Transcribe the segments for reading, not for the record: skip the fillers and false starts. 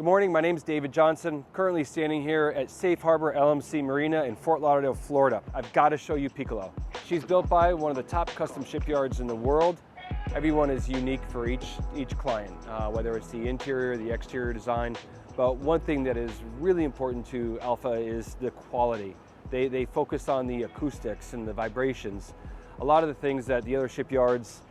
Good morning, my name is David Johnson, currently standing here at Safe Harbor LMC Marina in Fort Lauderdale, Florida. I've got to show you PICCOLO. She's built by one of the top custom shipyards in the world. Everyone is unique for each client, whether it's the interior, the exterior design. But one thing that is really important to Alpha is the quality. They focus on the acoustics and the vibrations. A lot of the things that the other shipyards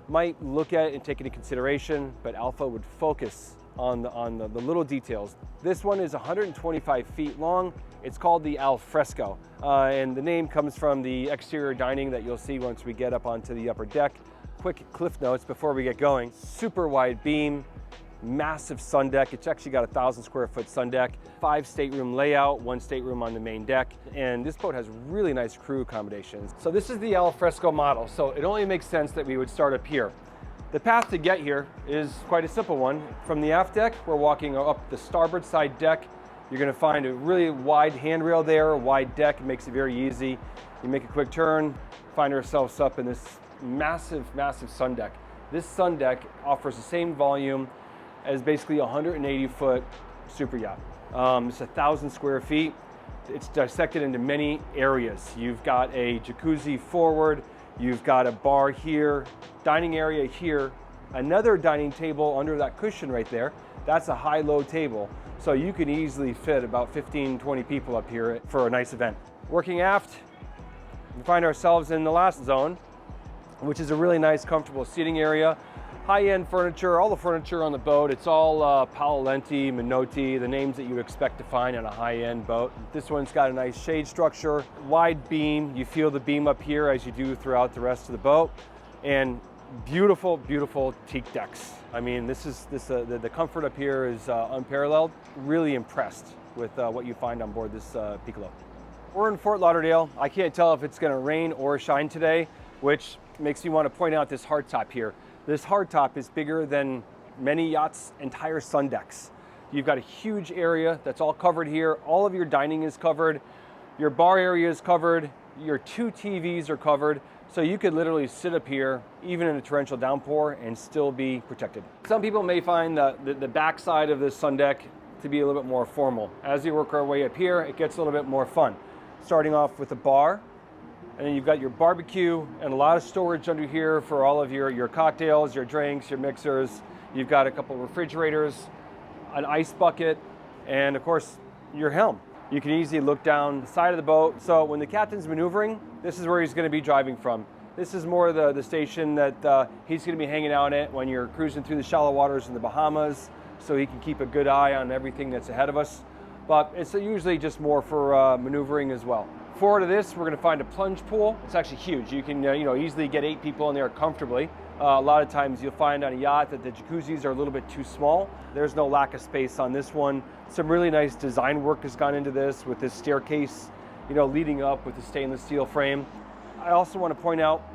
might look at and take into consideration, but Alpha would focus on the little details. This one is 125 feet long. It's called the Alfresco, and the name comes from the exterior dining that you'll see once we get up onto the upper deck. Quick cliff notes before we get going. Super wide beam, massive sun deck. It's actually got a 1,000 square foot sun deck, 5 stateroom layout, 1 stateroom on the main deck, and this boat has really nice crew accommodations. So this is the Alfresco model, so it only makes sense that we would start up here. The path to get here is quite a simple one. From the aft deck, we're walking up the starboard side deck. You're going to find a really wide handrail there, a wide deck. It makes it very easy. You make a quick turn, find ourselves up in this massive, massive sun deck. This sun deck offers the same volume as basically a 180-foot super yacht. It's 1,000 square feet. It's dissected into many areas. You've got a jacuzzi forward, you've got a bar here, dining area here, another dining table under that cushion right there. That's a high-low table. So you can easily fit about 15, 20 people up here for a nice event. Working aft, we find ourselves in the last zone, which is a really nice, comfortable seating area. High-end furniture, all the furniture on the boat, it's all Paolo Lenti, Minotti, the names that you would expect to find on a high-end boat. This one's got a nice shade structure, wide beam. You feel the beam up here as you do throughout the rest of the boat. And beautiful, beautiful teak decks. I mean, the comfort up here is unparalleled. Really impressed with what you find on board this PICCOLO. We're in Fort Lauderdale. I can't tell if it's gonna rain or shine today, which makes me want to point out this hardtop here. This hardtop is bigger than many yachts' entire sun decks. You've got a huge area that's all covered here. All of your dining is covered. Your bar area is covered. Your 2 TVs are covered. So you could literally sit up here, even in a torrential downpour, and still be protected. Some people may find the back side of this sun deck to be a little bit more formal. As you work our way up here, it gets a little bit more fun. Starting off with a bar, and then you've got your barbecue and a lot of storage under here for all of your cocktails, your drinks, your mixers. You've got a couple of refrigerators, an ice bucket, and of course, your helm. You can easily look down the side of the boat. So when the captain's maneuvering, this is where he's going to be driving from. This is more the station that he's going to be hanging out at when you're cruising through the shallow waters in the Bahamas, so he can keep a good eye on everything that's ahead of us. But it's usually just more for maneuvering as well. Forward of this, we're going to find a plunge pool. It's actually huge. You can easily get 8 people in there comfortably. A lot of times you'll find on a yacht that the jacuzzis are a little bit too small. There's no lack of space on this one. Some really nice design work has gone into this with this staircase, leading up with the stainless steel frame. I also want to point out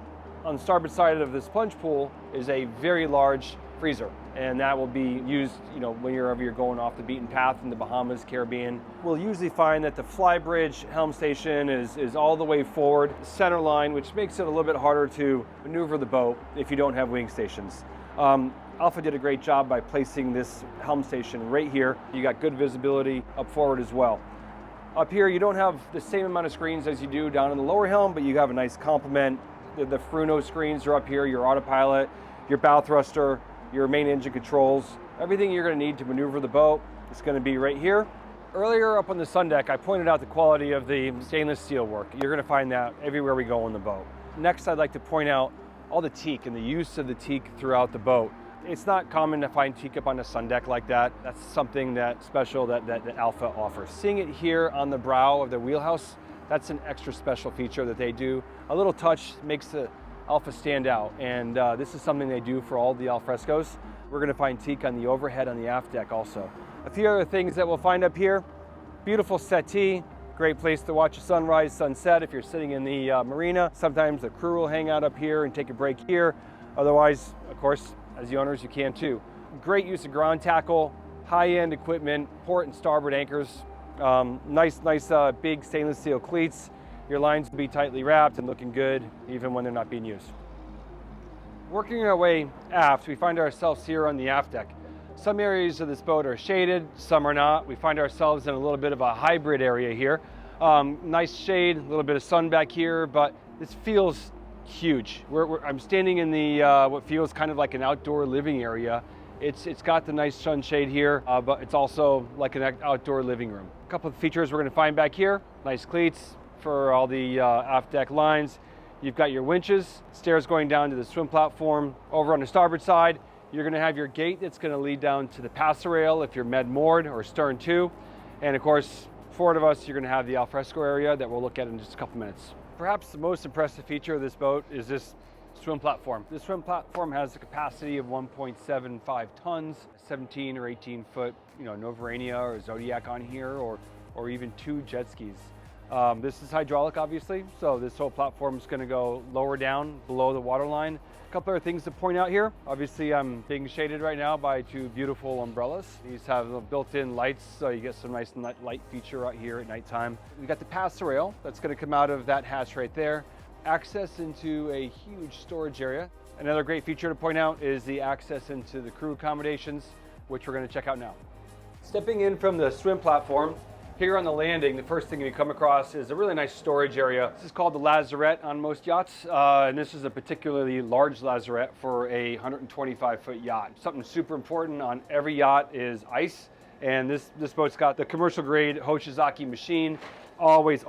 on the starboard side of this plunge pool is a very large freezer, and that will be used, whenever you're going off the beaten path in the Bahamas, Caribbean. We'll usually find that the flybridge helm station is all the way forward, center line, which makes it a little bit harder to maneuver the boat if you don't have wing stations. Alpha did a great job by placing this helm station right here. You got good visibility up forward as well. Up here, you don't have the same amount of screens as you do down in the lower helm, but you have a nice complement. The Fruno screens are up here, your autopilot, your bow thruster, your main engine controls. Everything you're going to need to maneuver the boat is going to be right here. Earlier up on the sun deck, I pointed out the quality of the stainless steel work. You're going to find that everywhere we go on the boat. Next, I'd like to point out all the teak and the use of the teak throughout the boat. It's not common to find teak up on a sun deck like that. That's something that's special that Alpha offers. Seeing it here on the brow of the Wheelhouse, that's an extra special feature that they do. A little touch makes the Alpha stand out, and this is something they do for all the Alfrescos. We're going to find teak on the overhead on the aft deck also. A few other things that we'll find up here: beautiful settee, great place to watch a sunrise, sunset if you're sitting in the marina. Sometimes the crew will hang out up here and take a break here. Otherwise, of course, as the owners, you can too. Great use of ground tackle, high-end equipment, port and starboard anchors, nice big stainless steel cleats. Your lines will be tightly wrapped and looking good even when they're not being used. Working our way aft, we find ourselves here on the aft deck. Some areas of this boat are shaded, some are not. We find ourselves in a little bit of a hybrid area here. Nice shade, a little bit of sun back here, but this feels huge. I'm standing in the what feels kind of like an outdoor living area. It's got the nice sunshade here, but it's also like an outdoor living room. A couple of features we're going to find back here. Nice cleats for all the aft deck lines. You've got your winches, stairs going down to the swim platform. Over on the starboard side, you're going to have your gate that's going to lead down to the passer rail if you're med moored or stern to. And of course, forward of us, you're going to have the Alfresco area that we'll look at in just a couple minutes. Perhaps the most impressive feature of this boat is this swim platform. This swim platform has a capacity of 1.75 tons, 17 or 18 foot, Novarania or Zodiac on here, or even 2 jet skis. This is hydraulic, obviously, so this whole platform is going to go lower down below the waterline. A couple other things to point out here. Obviously, I'm being shaded right now by 2 beautiful umbrellas. These have built-in lights, so you get some nice light feature out here at nighttime. We got the passer rail that's going to come out of that hatch right there. Access into a huge storage area. Another great feature to point out is the access into the crew accommodations, which we're going to check out now. Stepping in from the swim platform, here on the landing, the first thing you come across is a really nice storage area. This is called the lazarette on most yachts, and this is a particularly large lazarette for a 125-foot yacht. Something super important on every yacht is ice, and this boat's got the commercial grade Hoshizaki machine, always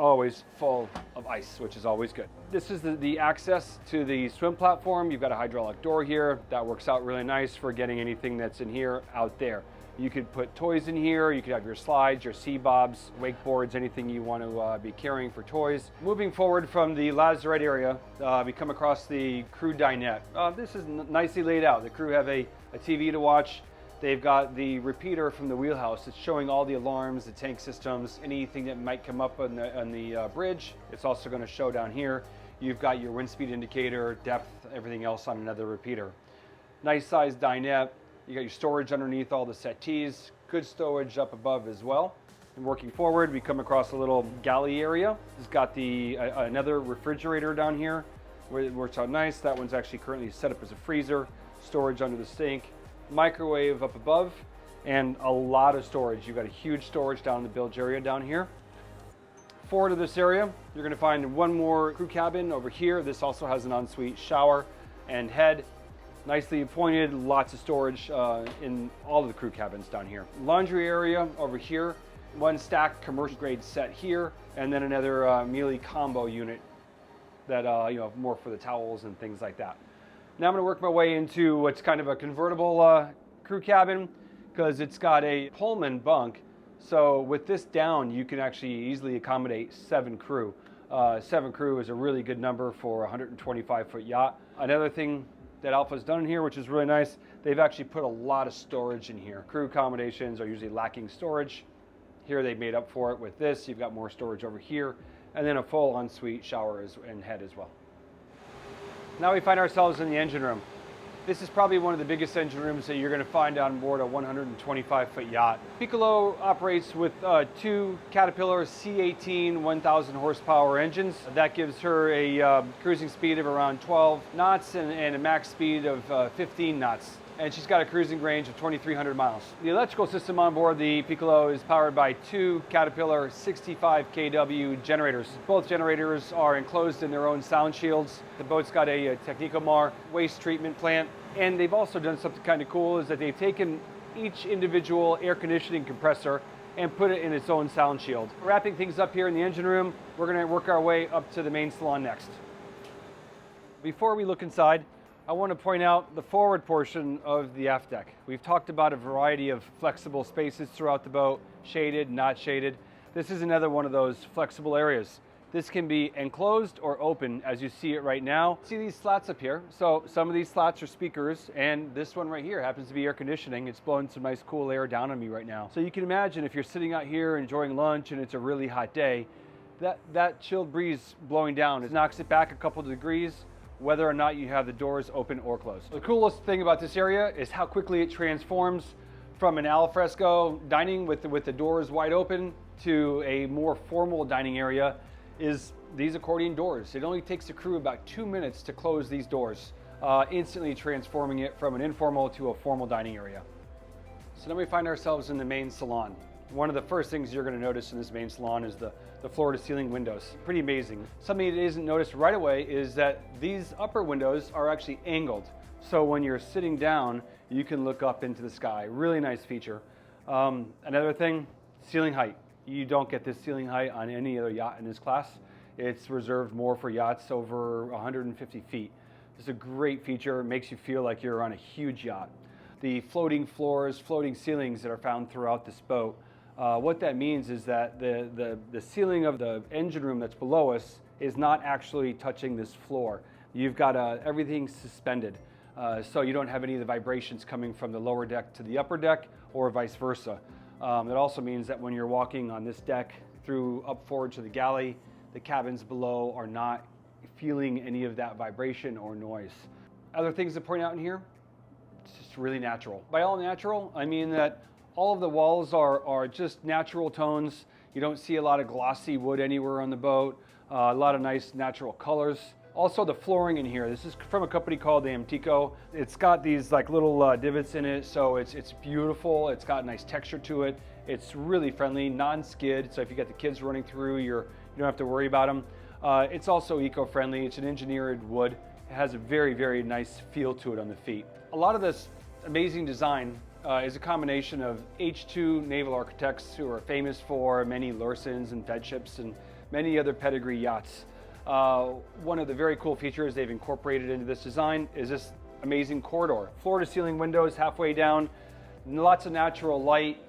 full of ice, which is always good. This is the access to the swim platform. You've got a hydraulic door here. That works out really nice for getting anything that's in here out there. You could put toys in here, you could have your slides, your sea bobs, wakeboards, anything you want to be carrying for toys. Moving forward from the lazarette area, we come across the crew dinette. This is nicely laid out. The crew have a TV to watch. They've got the repeater from the Wheelhouse. It's showing all the alarms, the tank systems, anything that might come up on the bridge. It's also going to show down here. You've got your wind speed indicator, depth, everything else on another repeater. Nice sized dinette. You got your storage underneath all the settees, good storage up above as well. And working forward, we come across a little galley area. It's got the another refrigerator down here, where it works out nice. That one's actually currently set up as a freezer, storage under the sink, microwave up above, and a lot of storage. You've got a huge storage down in the bilge area down here. Forward of this area, you're gonna find one more crew cabin over here. This also has an ensuite shower and head. Nicely appointed, lots of storage in all of the crew cabins down here. Laundry area over here, one stacked commercial grade set here, and then another Mealy combo unit that more for the towels and things like that. Now I'm going to work my way into what's kind of a convertible crew cabin, because it's got a Pullman bunk. So with this down, you can actually easily accommodate 7 crew. 7 crew is a really good number for a 125-foot yacht. Another thing that Alpha's done in here, which is really nice, they've actually put a lot of storage in here. Crew accommodations are usually lacking storage. Here they've made up for it with this. You've got more storage over here, and then a full ensuite shower and head as well. Now we find ourselves in the engine room. This is probably one of the biggest engine rooms that you're going to find on board a 125-foot yacht. Piccolo operates with 2 Caterpillar C18 1,000 horsepower engines. That gives her a cruising speed of around 12 knots and a max speed of 15 knots. And she's got a cruising range of 2,300 miles. The electrical system on board the Piccolo is powered by 2 Caterpillar 65 kW generators. Both generators are enclosed in their own sound shields. The boat's got a Technicomar waste treatment plant. And they've also done something kind of cool, is that they've taken each individual air conditioning compressor and put it in its own sound shield. Wrapping things up here in the engine room, we're going to work our way up to the main salon next. Before we look inside, I want to point out the forward portion of the aft deck. We've talked about a variety of flexible spaces throughout the boat, shaded, not shaded. This is another one of those flexible areas. This can be enclosed or open as you see it right now. See these slats up here? So some of these slats are speakers, and this one right here happens to be air conditioning. It's blowing some nice cool air down on me right now. So you can imagine if you're sitting out here enjoying lunch and it's a really hot day, that chilled breeze blowing down, it knocks it back a couple of degrees, whether or not you have the doors open or closed. The coolest thing about this area is how quickly it transforms from an alfresco dining with the doors wide open to a more formal dining area is these accordion doors. It only takes the crew about 2 minutes to close these doors, instantly transforming it from an informal to a formal dining area. So now we find ourselves in the main salon. One of the first things you're going to notice in this main salon is the floor-to-ceiling windows. Pretty amazing. Something that isn't noticed right away is that these upper windows are actually angled. So when you're sitting down, you can look up into the sky. Really nice feature. Another thing, ceiling height. You don't get this ceiling height on any other yacht in this class. It's reserved more for yachts over 150 feet. It's a great feature. It makes you feel like you're on a huge yacht. The floating floors, floating ceilings that are found throughout this boat, what that means is that the ceiling of the engine room that's below us is not actually touching this floor. You've got everything suspended, so you don't have any of the vibrations coming from the lower deck to the upper deck or vice versa. It also means that when you're walking on this deck through up forward to the galley, the cabins below are not feeling any of that vibration or noise. Other things to point out in here, it's just really natural. By all natural, I mean that all of the walls are just natural tones. You don't see a lot of glossy wood anywhere on the boat, a lot of nice natural colors. Also the flooring in here, this is from a company called the PICCOLO. It's got these like little divots in it, so it's beautiful. It's got a nice texture to it. It's really friendly, non-skid, so if you got the kids running through, you don't have to worry about them. It's also eco-friendly. It's an engineered wood. It has a very, very nice feel to it on the feet. A lot of this amazing design is a combination of H2 naval architects who are famous for many Lursons and Fedships and many other pedigree yachts. One of the very cool features they've incorporated into this design is this amazing corridor. Floor to ceiling windows halfway down, lots of natural light,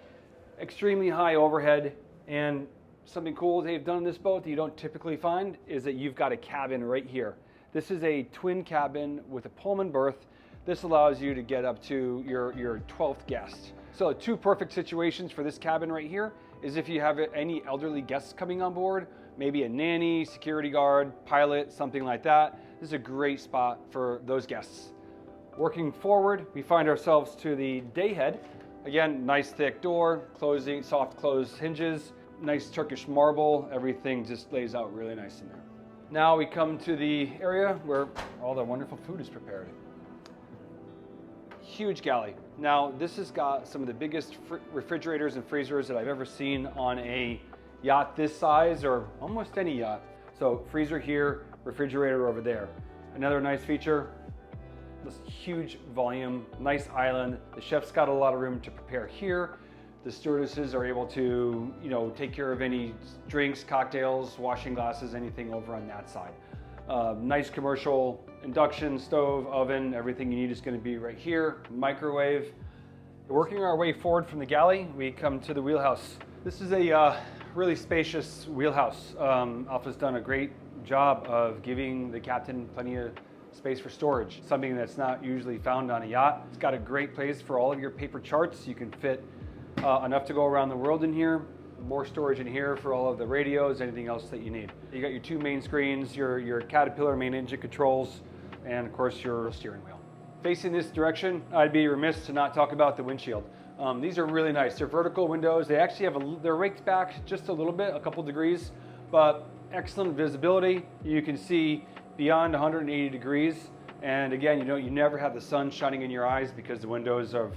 extremely high overhead, and something cool they've done in this boat that you don't typically find is that you've got a cabin right here. This is a twin cabin with a Pullman berth. This allows you to get up to your 12th guest. So two perfect situations for this cabin right here is if you have any elderly guests coming on board, maybe a nanny, security guard, pilot, something like that. This is a great spot for those guests. Working forward, we find ourselves to the day head. Again, nice thick door, closing, soft closed hinges, nice Turkish marble. Everything just lays out really nice in there. Now we come to the area where all the wonderful food is prepared. Huge galley. Now this has got some of the biggest refrigerators and freezers that I've ever seen on a yacht this size or almost any yacht. So freezer here, refrigerator over there. Another nice feature, this huge volume, nice island. The chef's got a lot of room to prepare here. The stewardesses are able to, take care of any drinks, cocktails, washing glasses, anything over on that side. Nice commercial induction stove, oven, everything you need is going to be right here. Microwave. Working our way forward from the galley, we come to the wheelhouse. This is a really spacious wheelhouse. Alpha's done a great job of giving the captain plenty of space for storage, something that's not usually found on a yacht. It's got a great place for all of your paper charts. You can fit enough to go around the world in here. More storage in here for all of the radios, anything else that you need. You got your two main screens, your Caterpillar main engine controls, and of course your steering wheel. Facing this direction, I'd be remiss to not talk about the windshield. These are really nice. They're vertical windows. They actually they're raked back just a little bit, a couple degrees, but excellent visibility. You can see beyond 180 degrees. And again, you never have the sun shining in your eyes because the windows have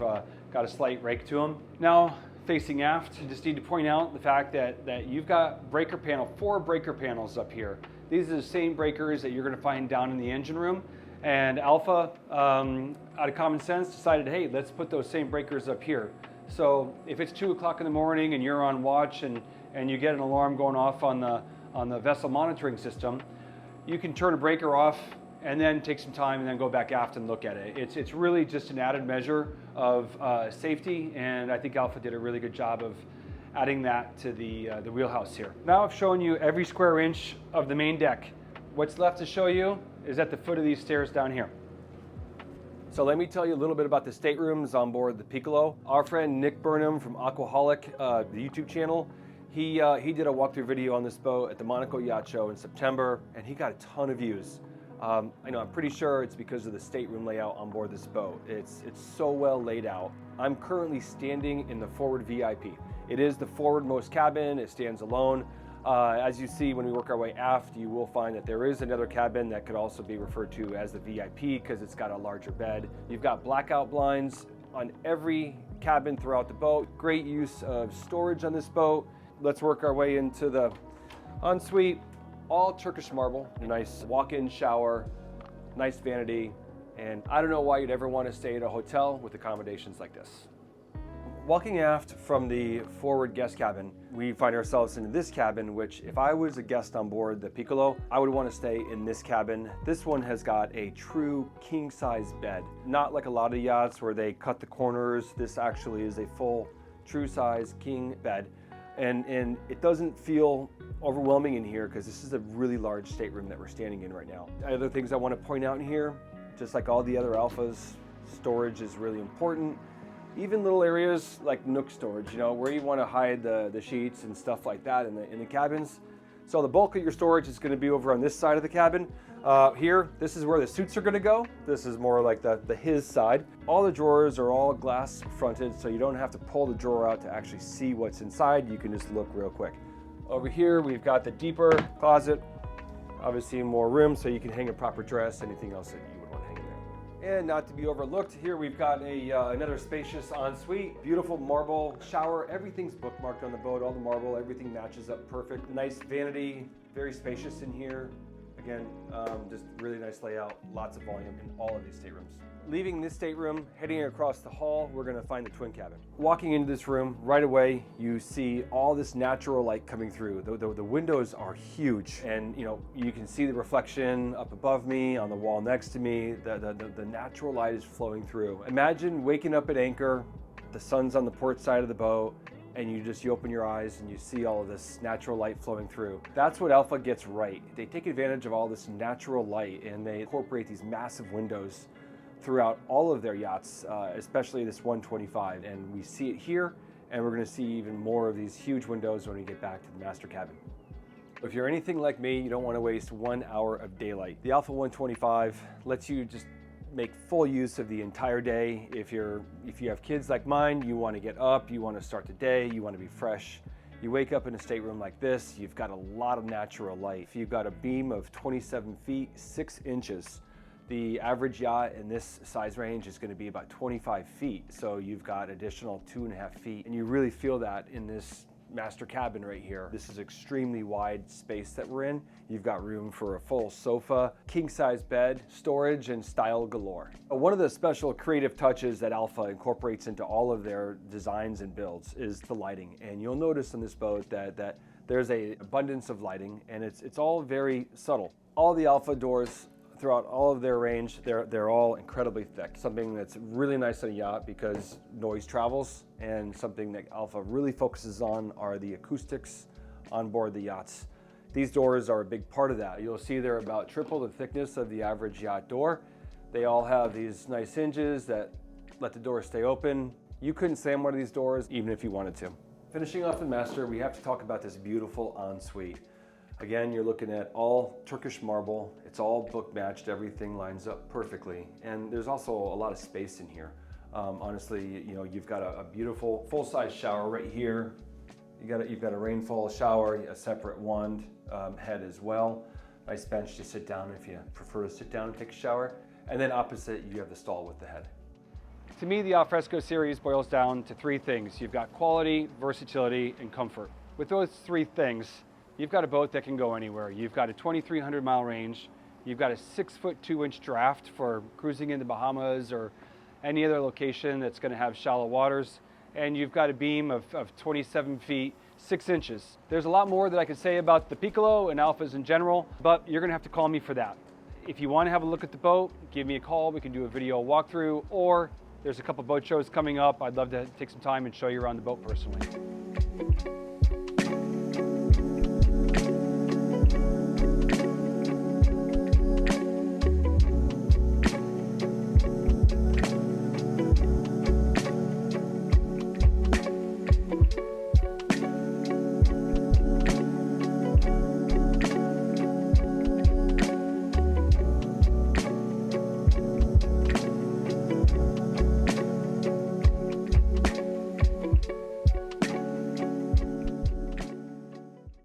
got a slight rake to them. Now, facing aft, you just need to point out the fact that you've got 4 breaker panels up here. These are the same breakers that you're going to find down in the engine room. And Alpha, out of common sense, decided, hey, let's put those same breakers up here. So if it's 2 o'clock in the morning and you're on watch and you get an alarm going off on the vessel monitoring system, you can turn a breaker off and then take some time and then go back aft and look at it. It's really just an added measure of safety, and I think Alpha did a really good job of adding that to the wheelhouse here. Now I've shown you every square inch of the main deck. What's left to show you is at the foot of these stairs down here. So let me tell you a little bit about the staterooms on board the PICCOLO. Our friend Nick Burnham from Aquaholic, the YouTube channel, he did a walkthrough video on this boat at the Monaco Yacht Show in September, and he got a ton of views. I'm pretty sure it's because of the stateroom layout on board this boat. It's so well laid out. I'm currently standing in the forward VIP. It is the forwardmost cabin. It stands alone. As you see, when we work our way aft, you will find that there is another cabin that could also be referred to as the VIP because it's got a larger bed. You've got blackout blinds on every cabin throughout the boat. Great use of storage on this boat. Let's work our way into the ensuite. All Turkish marble, nice walk-in shower, nice vanity, and I don't know why you'd ever want to stay at a hotel with accommodations like this. Walking aft from the forward guest cabin, we find ourselves in this cabin, which if I was a guest on board the Piccolo, I would want to stay in this cabin. This one has got a true king-size bed. Not like a lot of yachts where they cut the corners. This actually is a full, true-size king bed. And it doesn't feel overwhelming in here because this is a really large stateroom that we're standing in right now. Other things I want to point out in here, just like all the other Alphas, storage is really important. Even little areas like nook storage, you know, where you want to hide the sheets and stuff like that in the cabins. So the bulk of your storage is going to be over on this side of the cabin. Here, this is where the suits are going to go. This is more like the his side. All the drawers are all glass fronted, so you don't have to pull the drawer out to actually see what's inside. You can just look real quick. Over here, we've got the deeper closet. Obviously more room so you can hang a proper dress, anything else that you would want to hang in there. And not to be overlooked, here we've got another spacious ensuite, beautiful marble shower. Everything's bookmarked on the boat, all the marble, everything matches up perfect. Nice vanity, very spacious in here. Again, just really nice layout, lots of volume in all of these staterooms. Leaving this stateroom, heading across the hall, we're gonna find the twin cabin. Walking into this room, right away, you see all this natural light coming through. The windows are huge, and you know, you can see the reflection up above me, on the wall next to me. The natural light is flowing through. Imagine waking up at anchor, the sun's on the port side of the boat, and you open your eyes and you see all of this natural light flowing through. That's what Alpha gets right. They take advantage of all this natural light and they incorporate these massive windows throughout all of their yachts, especially this 125. And we see it here, and we're gonna see even more of these huge windows when we get back to the master cabin. If you're anything like me, you don't wanna waste 1 hour of daylight. The Alpha 125 lets you just make full use of the entire day. If you have kids like mine, you want to get up, you want to start the day, you want to be fresh. You wake up in a stateroom like this, you've got a lot of natural light. You've got a beam of 27 feet, 6 inches. The average yacht in this size range is going to be about 25 feet. So you've got additional 2.5 feet, and you really feel that in this master cabin right here. This is extremely wide space that we're in. You've got room for a full sofa, king-size bed, storage, and style galore. One of the special creative touches that Alpha incorporates into all of their designs and builds is the lighting. And you'll notice on this boat that there's an abundance of lighting, and it's all very subtle. All the Alpha doors throughout all of their range, they're all incredibly thick. Something that's really nice on a yacht because noise travels, and something that Alpha really focuses on are the acoustics on board the yachts. These doors are a big part of that. You'll see they're about triple the thickness of the average yacht door. They all have these nice hinges that let the door stay open. You couldn't slam one of these doors even if you wanted to. Finishing off the master, we have to talk about this beautiful ensuite. Again, you're looking at all Turkish marble. It's all book matched. Everything lines up perfectly. And there's also a lot of space in here. Honestly, you know, you've got a beautiful full-size shower right here. You've got a rainfall shower, a separate wand head as well. Nice bench to sit down if you prefer to sit down and take a shower. And then opposite, you have the stall with the head. To me, the Alfresco series boils down to 3 things. You've got quality, versatility, and comfort. With those 3 things, you've got a boat that can go anywhere. You've got a 2,300 mile range. You've got a 6-foot 2-inch draft for cruising in the Bahamas or any other location that's gonna have shallow waters. And you've got a beam of 27 feet, 6 inches. There's a lot more that I could say about the Piccolo and Alphas in general, but you're gonna have to call me for that. If you wanna have a look at the boat, give me a call. We can do a video walkthrough, or there's a couple boat shows coming up. I'd love to take some time and show you around the boat personally.